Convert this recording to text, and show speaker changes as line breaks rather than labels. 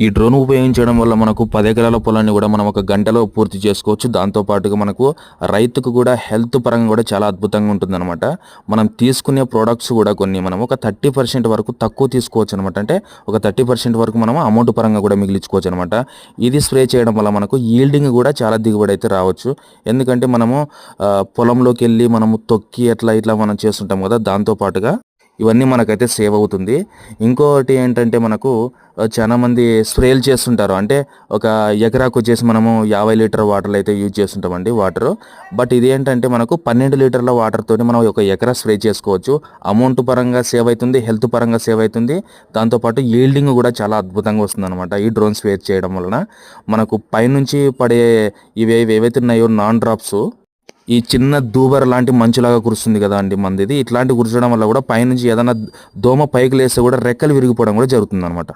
ఈ డ్రోన్ ఉపయోగించడం వల్ల మనకు 10 ఎకరాల పొలాన్ని కూడా మనం ఒక గంటలో పూర్తి చేసుకోవచ్చు. దాంతో పాటుగా మనకు రైతుకు కూడా హెల్త్ పరంగా కూడా చాలా అద్భుతంగా ఉంటుందన్నమాట. మనం తీసుకునే ప్రొడక్ట్స్ కూడా కొన్ని మనం ఒక 30% వరకు తక్కువ తీసుకోవచ్చు అనమాట. అంటే ఒక 30% వరకు మనం అమౌంట్ పరంగా కూడా మిగిలించుకోవచ్చు అనమాట. ఇది స్ప్రే చేయడం వల్ల మనకు ఈల్డింగ్ కూడా చాలా దిగుబడి అయితే రావచ్చు. ఎందుకంటే మనము పొలంలోకి వెళ్ళి మనము తొక్కి ఇట్లా మనం చేస్తుంటాం కదా, దాంతో పాటుగా ఇవన్నీ మనకైతే సేవ్ అవుతుంది. ఇంకోటి ఏంటంటే మనకు చాలా మంది స్ప్రేలు చేస్తుంటారు. అంటే ఒక ఎకరాకు వచ్చేసి మనము 50 లీటర్ వాటర్లు అయితే యూజ్ చేస్తుంటామండి వాటర్. బట్ ఇది ఏంటంటే మనకు 12 లీటర్ల వాటర్ తోటి మనం ఒక ఎకరా స్ప్రే చేసుకోవచ్చు. అమౌంట్ పరంగా సేవ్ అవుతుంది, హెల్త్ పరంగా సేవ్ అవుతుంది. దాంతోపాటు ఈల్డింగ్ కూడా చాలా అద్భుతంగా వస్తుంది అనమాట ఈ డ్రోన్ స్ప్రే చేయడం వలన. మనకు పైనుంచి పడే ఏవైతే ఉన్నాయో నాన్ డ్రాప్స్, ఈ చిన్న దూబర లాంటి మంచులాగా కురుస్తుంది కదా అండి మందిది, ఇట్లాంటి కురచడం వల్ల కూడా పైనుంచి ఏదైనా దోమ పైకి లేస్తే కూడా రెక్కలు విరిగిపోవడం కూడా జరుగుతుంది అనమాట.